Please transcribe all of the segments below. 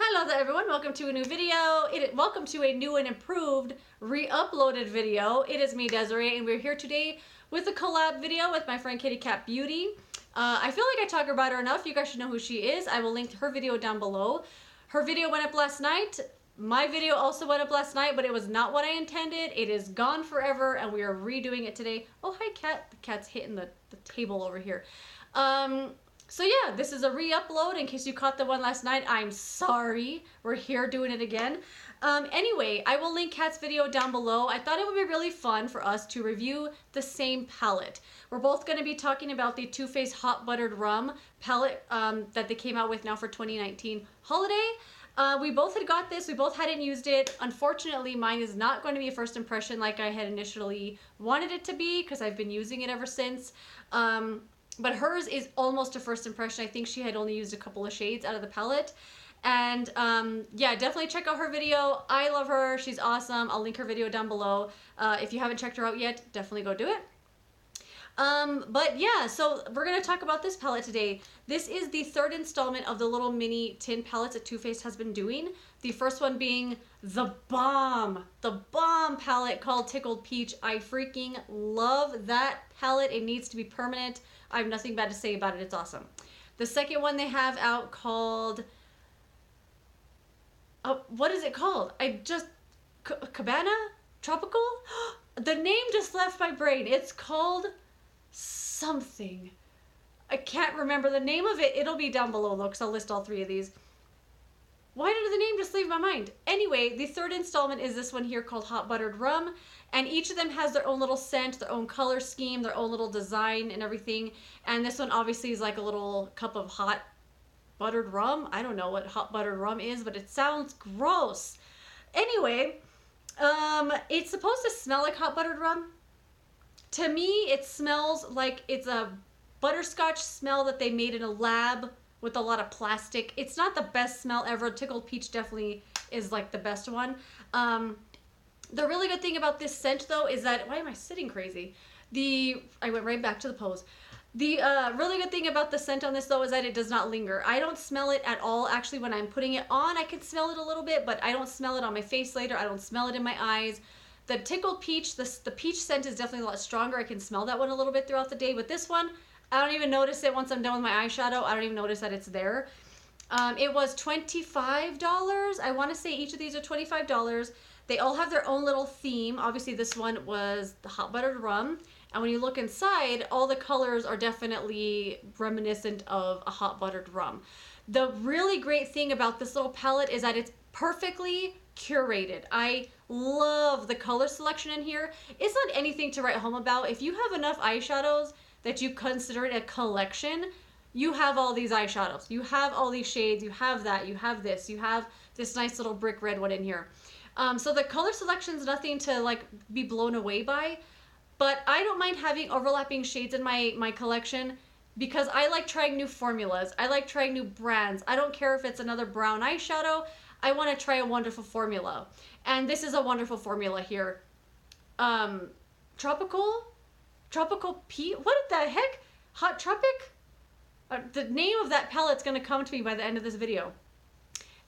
Hello there everyone, welcome to a new video. Welcome to a new and improved re-uploaded video. It is me, Desiree, and we're here today with a collab video with my friend Kitty Cat Beauty. I feel like I talk about her enough. You guys should know who she is. I will link her video down below. Her video went up last night. My video also went up last night, but it was not what I intended. It is gone forever, and we are redoing it today. Oh, hi, cat. The cat's hitting the table over here. So yeah, this is a re-upload in case you caught the one last night. I'm sorry. We're here doing it again. Anyway, I will link Kat's video down below. I thought it would be really fun for us to review the same palette. We're both going to be talking about the Too Faced Hot Buttered Rum palette that they came out with now for 2019 holiday. We both had got this. We both hadn't used it. Unfortunately, mine is not going to be a first impression like I had initially wanted it to be because I've been using it ever since. But hers is almost a first impression. I think she had only used a couple of shades out of the palette. And yeah, definitely check out her video. I love her. She's awesome. I'll link her video down below. If you haven't checked her out yet, definitely go do it. But yeah, so we're going to talk about this palette today. This is the third installment of the little mini tin palettes that Too Faced has been doing. The first one being the bomb palette called Tickled Peach. I freaking love that palette. It needs to be permanent. I have nothing bad to say about it. It's awesome. The second one they have out called, what is it called? Cabana? Tropical? The name just left my brain. It's called something. I can't remember the name of it. It'll be down below though, because I'll list all three of these. Why did the name just leave my mind? Anyway, the third installment is this one here called Hot Buttered Rum. And each of them has their own little scent, their own color scheme, their own little design and everything. And this one obviously is like a little cup of hot buttered rum. I don't know what hot buttered rum is, but it sounds gross. Anyway, it's supposed to smell like hot buttered rum. To me, it smells like it's a butterscotch smell that they made in a lab with a lot of plastic. It's not the best smell ever. Tickled Peach definitely is like the best one. The really good thing about this scent though is that, why am I sitting crazy? I went right back to the pose. The really good thing about the scent on this though is that it does not linger. I don't smell it at all. Actually, when I'm putting it on, I can smell it a little bit, but I don't smell it on my face later. I don't smell it in my eyes. The Tickled Peach, the peach scent is definitely a lot stronger. I can smell that one a little bit throughout the day. But this one, I don't even notice it once I'm done with my eyeshadow. I don't even notice that it's there. It was $25. I want to say each of these are $25. They all have their own little theme. Obviously, this one was the Hot Buttered Rum. And when you look inside, all the colors are definitely reminiscent of a hot buttered rum. The really great thing about this little palette is that it's perfectly curated. I love the color selection in here. It's not anything to write home about. If you have enough eyeshadows that you consider it a collection, you have all these eyeshadows. You have all these shades. You have that. You have this. You have this nice little brick red one in here. So the color selection is nothing to like be blown away by, but I don't mind having overlapping shades in my collection because I like trying new formulas. I like trying new brands. I don't care if it's another brown eyeshadow. I want to try a wonderful formula. And this is a wonderful formula here. Tropical Peach? What the heck? Hot Tropic? The name of that palette's going to come to me by the end of this video.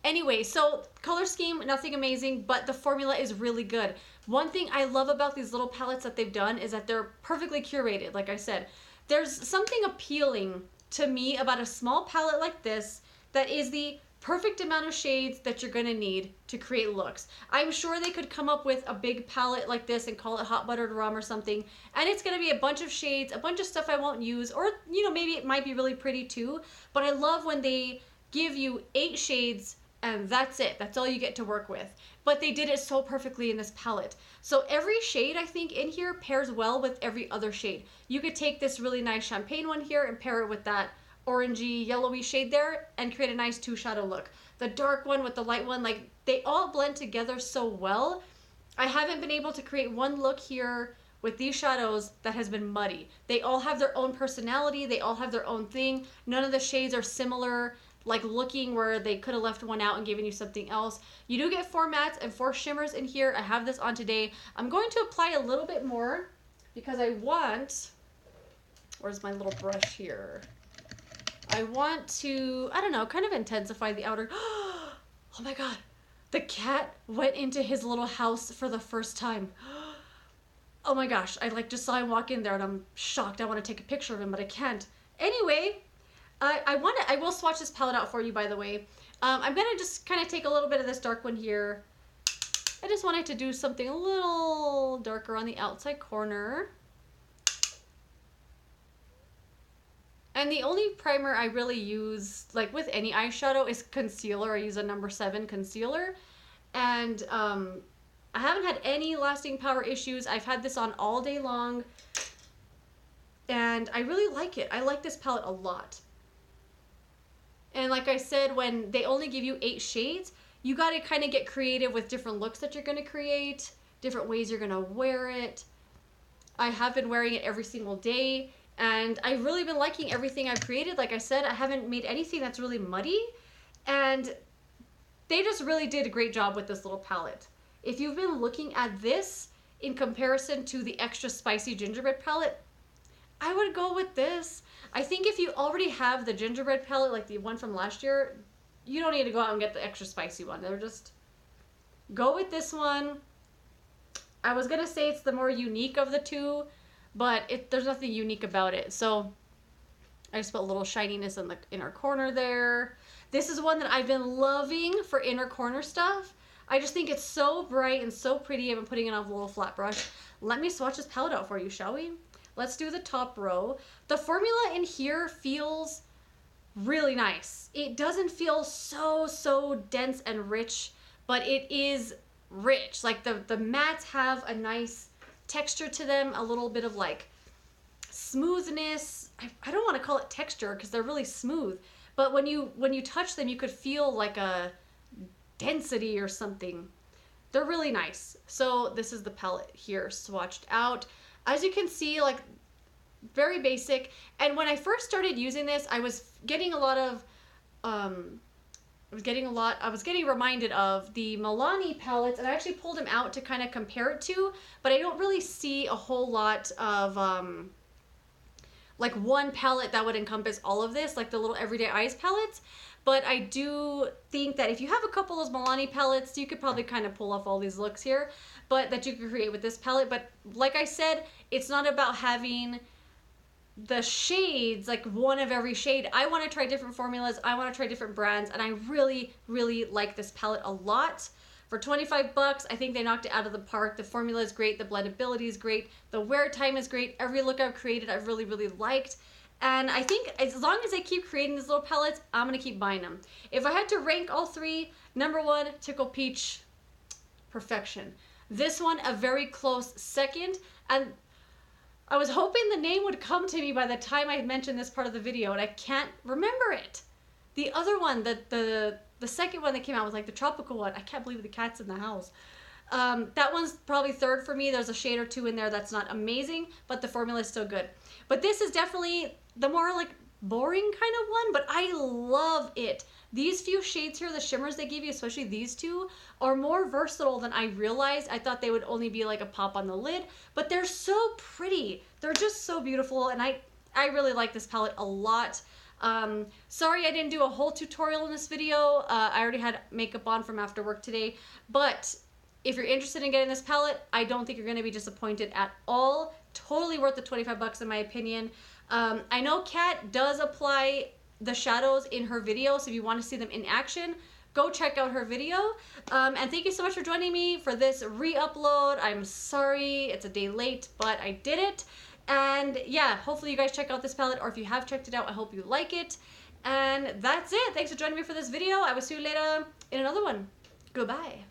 Anyway, so color scheme, nothing amazing, but the formula is really good. One thing I love about these little palettes that they've done is that they're perfectly curated, like I said. There's something appealing to me about a small palette like this that is the perfect amount of shades that you're gonna need to create looks. I'm sure they could come up with a big palette like this and call it Hot Buttered Rum or something, and it's gonna be a bunch of shades, a bunch of stuff I won't use, or you know, maybe it might be really pretty too, but I love when they give you 8 shades and that's it. That's all you get to work with. But they did it so perfectly in this palette. So every shade I think in here pairs well with every other shade. You could take this really nice champagne one here and pair it with that orangey yellowy shade there and create a nice 2 shadow look. The dark one with the light one, like they all blend together so well. I haven't been able to create one look here with these shadows that has been muddy. They all have their own personality. They all have their own thing. None of the shades are similar, like looking where they could have left one out and given you something else. You do get 4 mattes and 4 shimmers in here. I have this on today. I'm going to apply a little bit more because I want, where's my little brush here? I want to, I don't know, kind of intensify the outer. Oh my God. The cat went into his little house for the first time. Oh my gosh. I like just saw him walk in there and I'm shocked. I want to take a picture of him, but I can't. Anyway, I will swatch this palette out for you, by the way. I'm going to just kind of take a little bit of this dark one here. I just wanted to do something a little darker on the outside corner. And the only primer I really use, like with any eyeshadow, is concealer. I use a number 7 concealer. And I haven't had any lasting power issues. I've had this on all day long. And I really like it. I like this palette a lot. And like I said, when they only give you 8 shades, you got to kind of get creative with different looks that you're going to create, different ways you're going to wear it. I have been wearing it every single day, and I've really been liking everything I've created. Like I said, I haven't made anything that's really muddy, and they just really did a great job with this little palette. If you've been looking at this in comparison to the extra spicy gingerbread palette, I would go with this. I think if you already have the gingerbread palette, like the one from last year, you don't need to go out and get the extra spicy one. They're just, go with this one. I was gonna say it's the more unique of the two, but there's nothing unique about it. So I just put a little shininess in the inner corner there. This is one that I've been loving for inner corner stuff. I just think it's so bright and so pretty. I've been putting it on a little flat brush. Let me swatch this palette out for you, shall we? Let's do the top row. The formula in here feels really nice. It doesn't feel so dense and rich, but it is rich. Like the mattes have a nice texture to them, a little bit of like smoothness. I don't want to call it texture because they're really smooth, but when you touch them, you could feel like a density or something. They're really nice. So this is the palette here swatched out. As you can see, like very basic. And when I first started using this, I was getting a lot of, I was getting reminded of the Milani palettes, and I actually pulled them out to kind of compare it to, but I don't really see a whole lot of, like one palette that would encompass all of this, like the little Everyday Eyes palettes. But I do think that if you have a couple of those Milani palettes, you could probably kind of pull off all these looks here, but that you could create with this palette. But like I said, it's not about having the shades, like one of every shade. I want to try different formulas. I want to try different brands, and I really like this palette a lot. For 25 bucks, I think they knocked it out of the park. The formula is great. The blendability is great. The wear time is great. Every look I've created, I've really liked. And I think as long as I keep creating these little palettes, I'm going to keep buying them. If I had to rank all three, number 1, Tickle Peach, perfection. This one, a very close second. And I was hoping the name would come to me by the time I mentioned this part of the video, and I can't remember it. The other one, the second one that came out was like the tropical one. I can't believe the cat's in the house. That one's probably third for me. There's a shade or two in there that's not amazing, but the formula is still good. But this is definitely the more like boring kind of one, but I love it. These few shades here, the shimmers they give you, especially these two, are more versatile than I realized. I thought they would only be like a pop on the lid, but they're so pretty. They're just so beautiful, and I really like this palette a lot. Sorry I didn't do a whole tutorial in this video. I already had makeup on from after work today, but if you're interested in getting this palette, I don't think you're going to be disappointed at all. Totally worth the 25 bucks in my opinion. I know Kat does apply the shadows in her video, so if you want to see them in action, go check out her video. And thank you so much for joining me for this re-upload. I'm sorry it's a day late, but I did it. And yeah, hopefully you guys check out this palette, or if you have checked it out, I hope you like it. And that's it. Thanks for joining me for this video. I will see you later in another one. Goodbye.